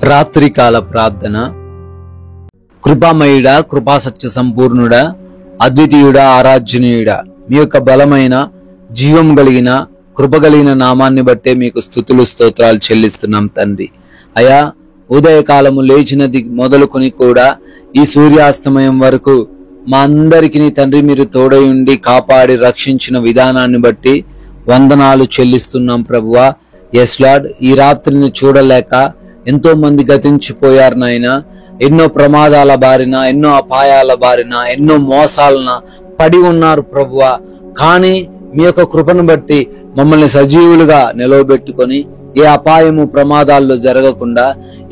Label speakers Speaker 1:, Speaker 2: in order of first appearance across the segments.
Speaker 1: రాత్రికాల ప్రార్థన. కృపామయుడా, కృపాసత్య సంపూర్ణుడా, అద్వితీయుడా, ఆరాధ్యనీయుడా, మీ యొక్క బలమైన జీవం కలిగిన కృపగలిగిన నామాన్ని బట్టే మీకు స్తుతులు స్తోత్రాలు చెల్లిస్తున్నాం తండ్రి. అయా, ఉదయకాలము లేచినది మొదలుకొని కూడా ఈ సూర్యాస్తమయం వరకు మా అందరికీ తండ్రి మీరు తోడై ఉండి కాపాడి రక్షించిన విధానాన్ని బట్టి వందనాలు చెల్లిస్తున్నాం ప్రభువా. ఎస్ లార్డ్, ఈ రాత్రిని చూడలేక ఎంతో మంది గతించిపోయారు నాయన. ఎన్నో ప్రమాదాల బారిన, ఎన్నో అపాయాల బారిన, ఎన్నో మోసాలన పడి ఉన్నారు ప్రభువా. కానీ మీ యొక్క కృపను బట్టి మమ్మల్ని సజీవులుగా నిలవబెట్టుకొని ఏ అపాయము ప్రమాదాల్లో జరగకుండా,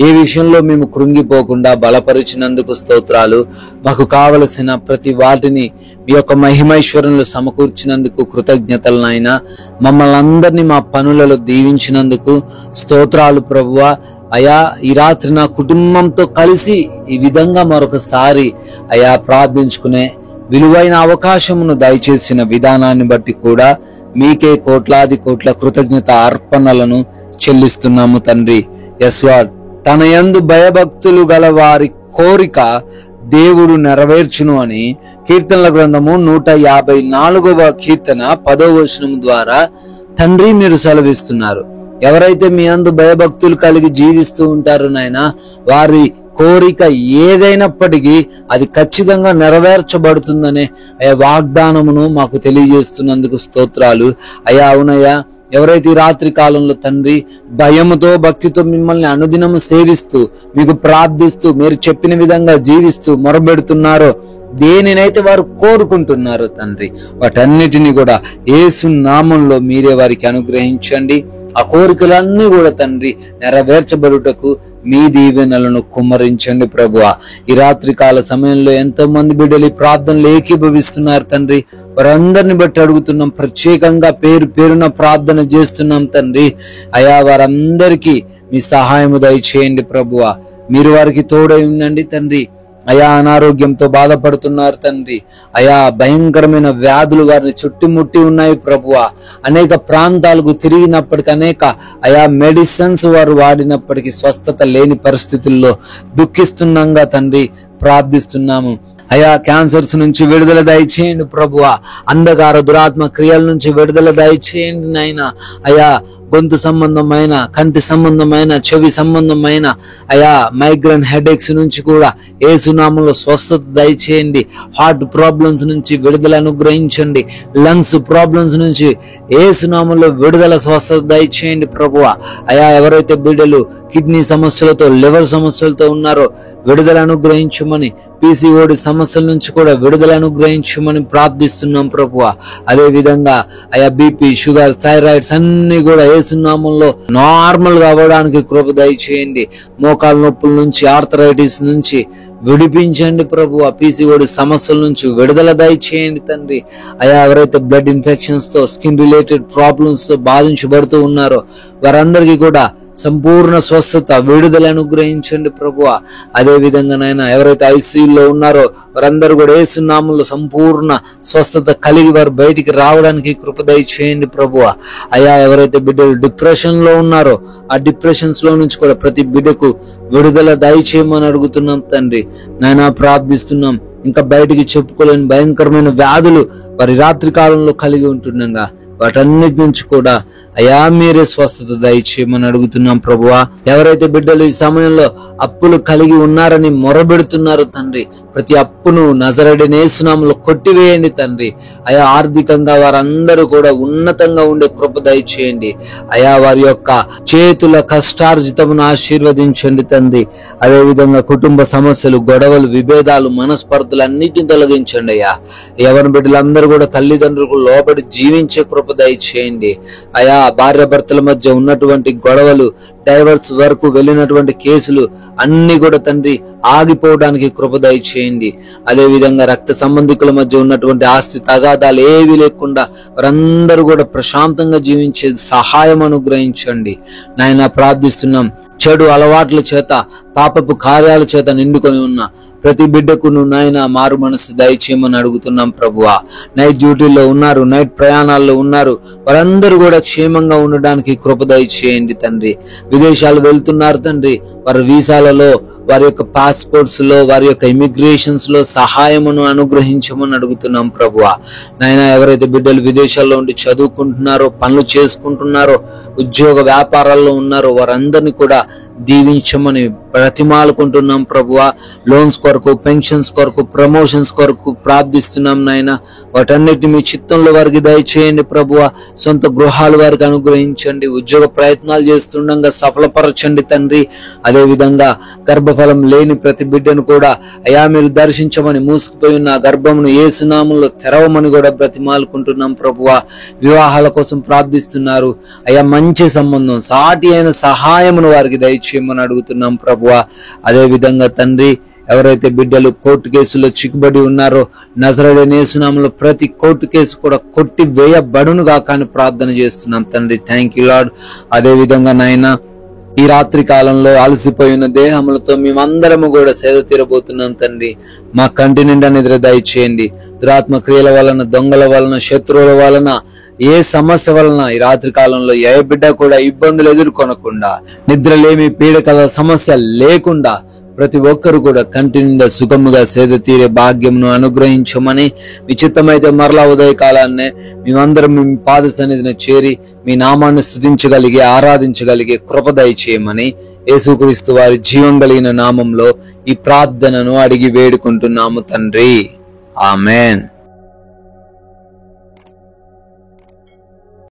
Speaker 1: ఏ విషయంలో మేము కృంగిపోకుండా బలపరిచినందుకు స్తోత్రాలు. మాకు కావలసిన ప్రతి వాటిని మీ యొక్క మహిమైశ్వరంలో సమకూర్చినందుకు కృతజ్ఞతలు నాయన. మమ్మల్ని అందరినీ మా పనులలో దీవించినందుకు స్తోత్రాలు ప్రభువా. అయా, ఈ రాత్రి నా కుటుంబంతో కలిసి ఈ విధంగా మరొకసారి అయా ప్రార్థించుకునే విలువైన అవకాశమును దయచేసిన విధానాన్ని బట్టి కూడా మీకే కోట్లాది కోట్ల కృతజ్ఞత అర్పణలను చెల్లిస్తున్నాము తండ్రి. ఎస్ లార్డ్, తన యందు భయభక్తులు గల వారి కోరిక దేవుడు నెరవేర్చును అని కీర్తనల గ్రంథము 154వ కీర్తన 10వ వచనం ద్వారా తండ్రి మీరు సెలవిస్తున్నారు. ఎవరైతే మీ యందు భయభక్తులు కలిగి జీవిస్తూ ఉంటారో నాయన, వారి కోరిక ఏదైనప్పటికీ అది ఖచ్చితంగా నెరవేర్చబడుతుందనే అయ్యా వాగ్దానమును మాకు తెలియజేస్తున్నందుకు స్తోత్రాలు. అయ్యా అవునయ్యా, ఎవరైతే ఈ రాత్రి కాలంలో తండ్రి భయముతో భక్తితో మిమ్మల్ని అనుదినము సేవిస్తూ మీకు ప్రార్థిస్తూ మీరు చెప్పిన విధంగా జీవిస్తూ మొరబెడుతున్నారో, దేనినైతే వారు కోరుకుంటున్నారో తండ్రి, వాటన్నిటిని కూడా యేసు నామంలో మీరే వారికి అనుగ్రహించండి. ఆ కోరికలన్నీ కూడా తండ్రి నెరవేర్చబడుటకు మీ దీవెనలను కుమ్మరించండి ప్రభువా. ఈ రాత్రి కాల సమయంలో ఎంతో మంది బిడ్డలు ప్రార్థనలు ఏకీభవిస్తున్నారు తండ్రి. వారందరిని బట్టి అడుగుతున్నాం, ప్రత్యేకంగా పేరు పేరున ప్రార్థన చేస్తున్నాం తండ్రి. అయా, వారందరికీ మీ సహాయము దయచేయండి ప్రభువా. మీరు వారికి తోడై ఉండండి తండ్రి. అయా, అనారోగ్యంతో బాధపడుతున్నారు తండ్రి. అయా, భయంకరమైన వ్యాధులు వారిని చుట్టుముట్టి ఉన్నాయి ప్రభువా. అనేక ప్రాంతాలకు తిరిగినప్పటికీ అయా మెడిసిన్స్ వారు వాడినప్పటికీ స్వస్థత లేని పరిస్థితుల్లో దుఃఖిస్తున్నాంగా తండ్రి ప్రార్థిస్తున్నాము. అయా, క్యాన్సర్స్ నుంచి విడుదల దయచేయండి ప్రభువా. అంధకార దురాత్మ క్రియల నుంచి విడుదల దయచేయండి నాయన. అయా, గొంతు సంబంధమైన, కంటి సంబంధమైన, చెవి సంబంధమైన అయా మైగ్రేన్ హెడేక్స్ నుంచి కూడా యేసు నామములో స్వస్థత దయచేయండి. హార్ట్ ప్రాబ్లమ్స్ నుంచి విడుదల అనుగ్రహించండి. లంగ్స్ ప్రాబ్లమ్స్ నుంచి యేసు నామములో విడుదల స్వస్థత దయచేయండి ప్రభువా. అయా, ఎవరైతే బిడ్డలు కిడ్నీ సమస్యలతో, లివర్ సమస్యలతో ఉన్నారో విడుదల అనుగ్రహించమని, పీసీఓడి సమస్యల నుంచి కూడా విడుదల అనుగ్రహించమని ప్రార్థిస్తున్నాం ప్రభువా. అదే విధంగా అయా బీపీ, షుగర్, థైరాయిడ్స్ అన్ని కూడా యేసునామంలో నార్మల్ గా అవ్వడానికి కృప దయచేయండి. మోకాల నొప్పుల నుంచి, ఆర్థరైటిస్ నుంచి విడిపించండి ప్రభువా. పీసీఓడి సమస్యల నుంచి విడుదల దయచేయండి తండ్రి. అయా, ఎవరైతే బ్లడ్ ఇన్ఫెక్షన్స్ తో, స్కిన్ రిలేటెడ్ ప్రాబ్లమ్స్ తో బాధించబడుతూ ఉన్నారో వారందరికీ కూడా సంపూర్ణ స్వస్థత, విడుదల అనుగ్రహించండి ప్రభువా. అదే విధంగా నాయన, ఎవరైతే ఐసీయూలో ఉన్నారో వారందరూ కూడా యేసు నామములో సంపూర్ణ స్వస్థత కలిగి వారు బయటికి రావడానికి కృప దయచేయండి ప్రభువా. అయా, ఎవరైతే బిడ్డలు డిప్రెషన్ లో ఉన్నారో ఆ డిప్రెషన్స్ లో నుంచి కూడా ప్రతి బిడ్డకు విడుదల దయచేయమని అడుగుతున్నాం తండ్రి. నాయన ప్రార్థిస్తున్నాం. ఇంకా బయటికి చెప్పుకోలేని భయంకరమైన వ్యాధులు వారి రాత్రి కాలంలో కలిగి ఉంటుండగా వాటన్నిటి నుంచి కూడా అయా మీరే స్వస్థత దయచేయమని అడుగుతున్నాం ప్రభువా. ఎవరైతే బిడ్డలు ఈ సమయంలో అప్పులు కలిగి ఉన్నారని మొరబెడుతున్నారు తండ్రి, ప్రతి అప్పును నజరేయుడైన యేసు నామములో కొట్టివేయండి తండ్రి. అయా, ఆర్థికంగా వారందరూ కూడా ఉన్నతంగా ఉండే కృప దయచేయండి. అయా, వారి యొక్క చేతుల కష్టార్జితమును ఆశీర్వదించండి తండ్రి. అదే విధంగా కుటుంబ సమస్యలు, గొడవలు, విభేదాలు, మనస్పర్ధలు అన్నిటిని తొలగించండి అయ్యా. ఎవరి బిడ్డలందరూ కూడా తల్లిదండ్రులకు లోబడి జీవించే కృప దయచేయండి. అయా, భార్యాభర్తల మధ్య ఉన్నటువంటి గొడవలు, డైవర్స్ వరకు వెళ్ళినటువంటి కేసులు అన్ని కూడా తండ్రి ఆగిపోవడానికి కృప దయచేయండి. అదే విధంగా రక్త సంబంధికుల మధ్య ఉన్నటువంటి ఆస్తి తగాదాలు ఏవి లేకుండా వారందరూ కూడా ప్రశాంతంగా జీవించే సహాయం అనుగ్రహించండి నాయన ప్రార్థిస్తున్నాం. చెడు అలవాట్ల చేత, పాపపు కార్యాల చేత నిండుకొని ఉన్న ప్రతి బిడ్డకు నువ్వు నాయన మారు మనసు దయచేయమని అడుగుతున్నాం ప్రభువా. నైట్ డ్యూటీలో ఉన్నారు, నైట్ ప్రయాణాల్లో ఉన్నారు, వారందరూ కూడా క్షేమంగా ఉండడానికి కృప దయచేయండి తండ్రి. విదేశాలు వెళ్తున్నారు తండ్రి, వారి వీసాలలో, వారి యొక్క పాస్పోర్ట్స్ లో, వారి యొక్క ఇమిగ్రేషన్స్ లో సహాయమును అనుగ్రహించమని అడుగుతున్నాం ప్రభువా. నాయన ఎవరైతే బిడ్డలు విదేశాల్లో ఉండి చదువుకుంటున్నారో, పనులు చేసుకుంటున్నారో, ఉద్యోగ వ్యాపారాల్లో ఉన్నారో వారందరినీ కూడా దీవించమని బ్రతిమాలుకుంటున్నాం ప్రభువా. లోన్స్ కొరకు, పెన్షన్స్ కొరకు, ప్రమోషన్స్ కొరకు ప్రార్థిస్తున్నాం నాయన. వాటన్నిటిని మీ చిత్తంలో వారికి దయచేయండి ప్రభువా. సొంత గృహాలు వారికి అనుగ్రహించండి. ఉద్యోగ ప్రయత్నాలు చేస్తుండగా సఫలపరచండి తండ్రి. అదే విధంగా గర్భఫలం లేని ప్రతి బిడ్డను కూడా అయా మీరు దర్శించమని, మూసుకుపోయి ఉన్న గర్భమును యేసు నామములో తెరవమని కూడా బ్రతిమాలుకుంటున్నాం ప్రభువా. వివాహాల కోసం ప్రార్థిస్తున్నారు అయా, మంచి సంబంధం, సాటి అయిన సహాయమును వారికి దయచేయమని అడుగుతున్నాం ప్రభువా. అదే విధంగా తండ్రి, ఎవరైతే బిడ్డలు కోర్టు కేసులో చిక్కుబడి ఉన్నారో నజరేయుడైన యేసు నామములో ప్రతి కోర్టు కేసు కూడా కొట్టి వేయబడునుగా కానీ ప్రార్థన చేస్తున్నాం తండ్రి. Thank you lord. అదే విధంగా నాయన ఈ రాత్రి కాలంలో అలసిపోయిన దేహములతో మేమందరము కూడా సేద తీరబోతున్నాం తండ్రి. మా కంటి నిండా నిద్ర దయచేయండి. దురాత్మ క్రియల వలన, దొంగల వలన, శత్రువుల వలన, ఏ సమస్య వలన ఈ రాత్రి కాలంలో ఏ బిడ్డ కూడా ఇబ్బందులు ఎదుర్కొనకుండా, నిద్రలేమి పీడకల సమస్య లేకుండా ప్రతి ఒక్కరు కూడా కంటి నిండా సుఖముగా సేద తీరే భాగ్యమును అనుగ్రహించమని, మీ చిత్తమైతే మరలా ఉదయకాలాన్నే మేమందరం మీ పాద సన్నిధిని చేరి మీ నామాన్ని స్తుతించగలిగే, ఆరాధించగలిగే కృప దయచేయమని యేసుక్రీస్తు వారి జీవం కలిగిన నామంలో ఈ ప్రార్థనను అడిగి వేడుకుంటున్నాము తండ్రి. ఆమెన్.